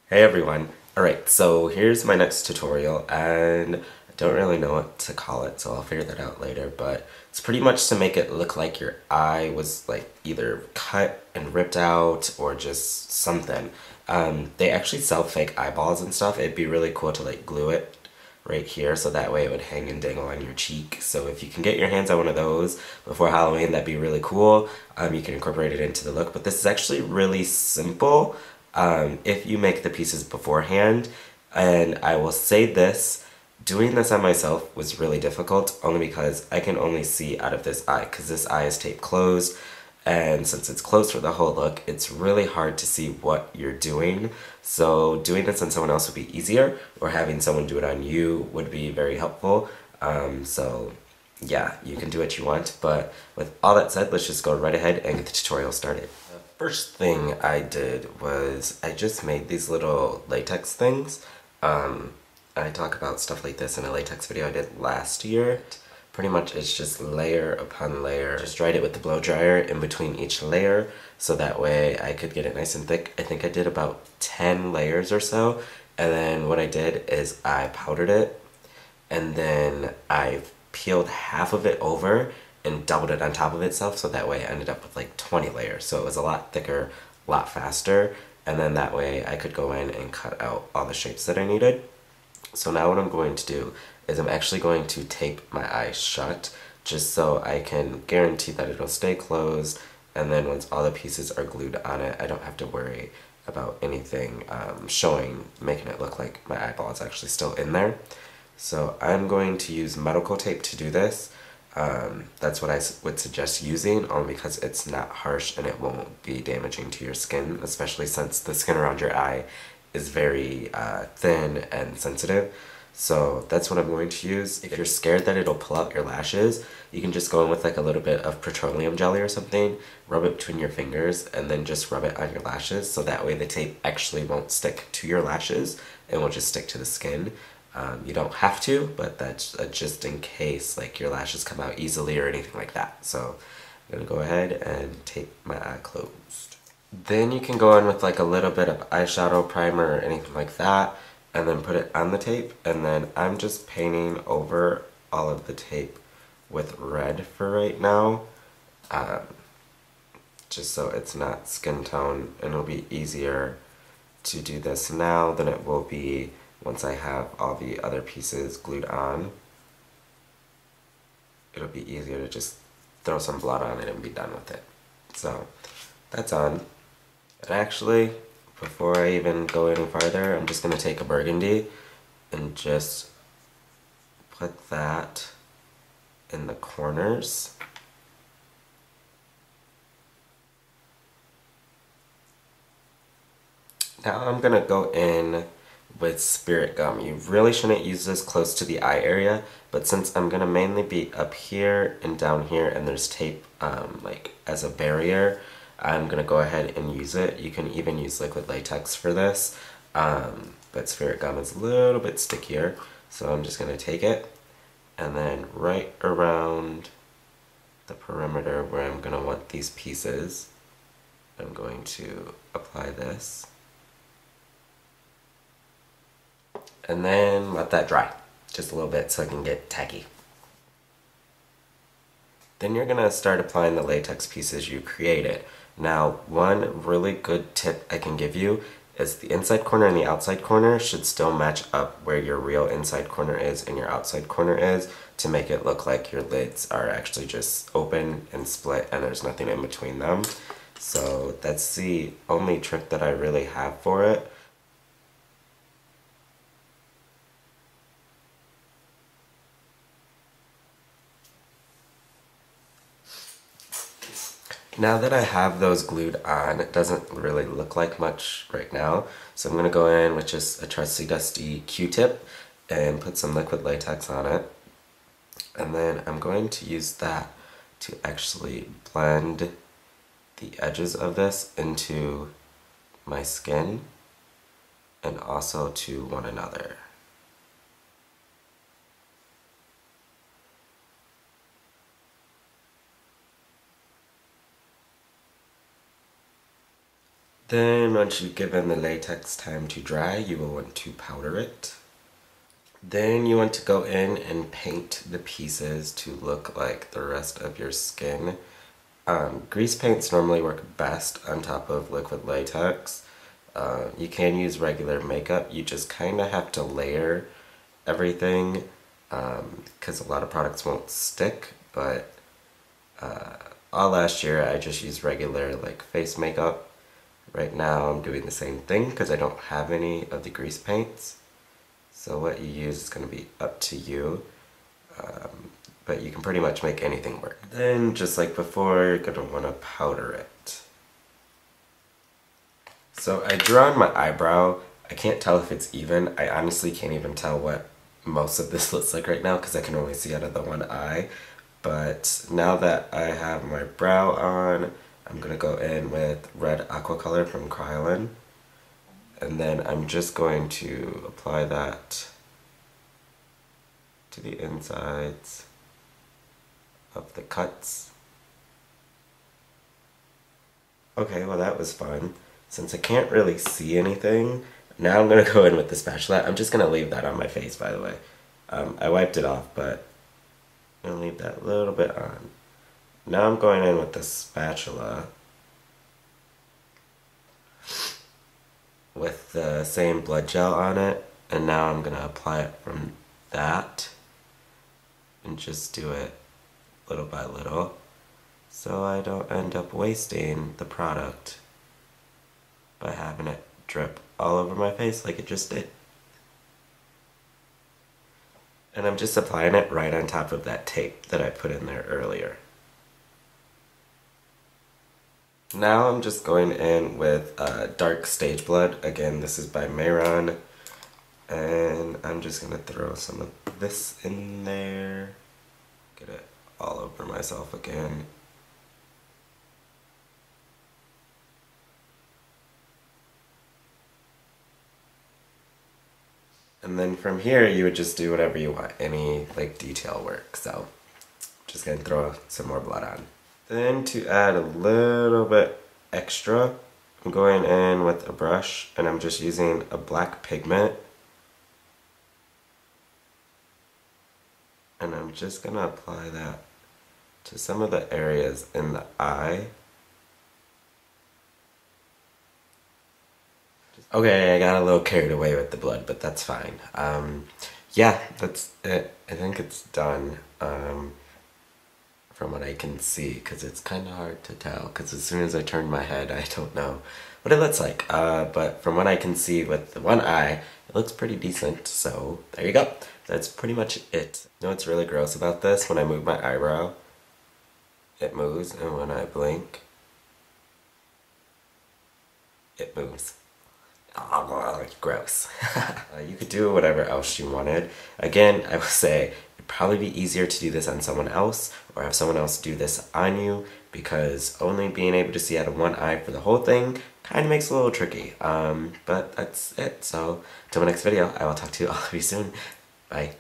Hey everyone. Alright, so here's my next tutorial and I don't really know what to call it, so I'll figure that out later, but it's pretty much to make it look like your eye was like either cut and ripped out or just something. They actually sell fake eyeballs and stuff. It'd be really cool to like glue it right here so that way it would hang and dangle on your cheek. So if you can get your hands on one of those before Halloween, that'd be really cool. You can incorporate it into the look, but this is actually really simple if you make the pieces beforehand. And I will say this, doing this on myself was really difficult only because I can only see out of this eye because this eye is taped closed, and since it's closed for the whole look, it's really hard to see what you're doing. So doing this on someone else would be easier, or having someone do it on you would be very helpful. So yeah, you can do what you want, but with all that said, let's just go right ahead and get the tutorial started. The first thing I did was I just made these little latex things. I talk about stuff like this in a latex video I did last year. Pretty much it's just layer upon layer. Just dried it with the blow dryer in between each layer so that way I could get it nice and thick. I think I did about 10 layers or so, and then what I did is I powdered it and then I peeled half of it over and doubled it on top of itself so that way I ended up with like 20 layers. So it was a lot thicker, a lot faster, and then that way I could go in and cut out all the shapes that I needed. So now what I'm going to do is I'm actually going to tape my eye shut just so I can guarantee that it'll stay closed, and then once all the pieces are glued on it, I don't have to worry about anything showing, making it look like my eyeball is actually still in there. So I'm going to use medical tape to do this. That's what I would suggest using, only because it's not harsh and it won't be damaging to your skin, especially since the skin around your eye is very thin and sensitive. So that's what I'm going to use. If you're scared that it'll pull out your lashes, you can just go in with like a little bit of petroleum jelly or something, rub it between your fingers, and then just rub it on your lashes so that way the tape actually won't stick to your lashes and will just stick to the skin. You don't have to, but that's just in case like your lashes come out easily or anything like that. So I'm gonna go ahead and tape my eye closed. Then you can go in with like a little bit of eyeshadow primer or anything like that, and then put it on the tape, and then I'm just painting over all of the tape with red for right now, just so it's not skin tone, and it'll be easier to do this now than it will be once I have all the other pieces glued on. It'll be easier to just throw some blood on it and be done with it. So that's on. And actually, before I even go any farther, I'm just going to take a burgundy and just put that in the corners. Now I'm going to go in with spirit gum. You really shouldn't use this close to the eye area, but since I'm going to mainly be up here and down here and there's tape like as a barrier, I'm going to go ahead and use it. You can even use liquid latex for this, but spirit gum is a little bit stickier, so I'm just going to take it and then right around the perimeter where I'm going to want these pieces, I'm going to apply this. And then let that dry just a little bit so it can get tacky. Then you're gonna start applying the latex pieces you created. Now, one really good tip I can give you is the inside corner and the outside corner should still match up where your real inside corner is and your outside corner is, to make it look like your lids are actually just open and split and there's nothing in between them. So that's the only trick that I really have for it. Now that I have those glued on, it doesn't really look like much right now, so I'm going to go in with just a trusty dusty Q-tip and put some liquid latex on it, and then I'm going to use that to actually blend the edges of this into my skin and also to one another. Then once you've given the latex time to dry, you will want to powder it. Then you want to go in and paint the pieces to look like the rest of your skin. Grease paints normally work best on top of liquid latex. You can use regular makeup, you just kind of have to layer everything because a lot of products won't stick, but all last year I just used regular like face makeup. Right now I'm doing the same thing because I don't have any of the grease paints. So what you use is going to be up to you, but you can pretty much make anything work. Then, just like before, you're going to want to powder it. So I drew on my eyebrow. I can't tell if it's even. I honestly can't even tell what most of this looks like right now because I can only see out of the one eye. But now that I have my brow on, I'm going to go in with red aqua color from Kryolan. And then I'm just going to apply that to the insides of the cuts. Okay, well that was fun. Since I can't really see anything, now I'm going to go in with the spatula. I'm just going to leave that on my face, by the way. I wiped it off, but I'm going to leave that a little bit on. Now I'm going in with the spatula with the same blood gel on it, and now I'm gonna apply it from that and just do it little by little so I don't end up wasting the product by having it drip all over my face like it just did. And I'm just applying it right on top of that tape that I put in there earlier. Now I'm just going in with Dark Stage Blood. Again, this is by Mayron. And I'm just going to throw some of this in there. Get it all over myself again. And then from here, you would just do whatever you want, any like detail work. So, just going to throw some more blood on. Then to add a little bit extra, I'm going in with a brush and I'm just using a black pigment. And I'm just going to apply that to some of the areas in the eye. Okay, I got a little carried away with the blood, but that's fine. Yeah, that's it. I think it's done. From what I can see, because it's kind of hard to tell, because as soon as I turn my head, I don't know what it looks like. But from what I can see with the one eye, it looks pretty decent, so there you go. That's pretty much it. You know what's really gross about this? When I move my eyebrow, it moves, and when I blink, it moves. Oh, gross. You could do whatever else you wanted. Again, I will say, it'd probably be easier to do this on someone else or have someone else do this on you because only being able to see out of one eye for the whole thing kind of makes it a little tricky. But that's it. So, until my next video, I will talk to all of you soon. Bye.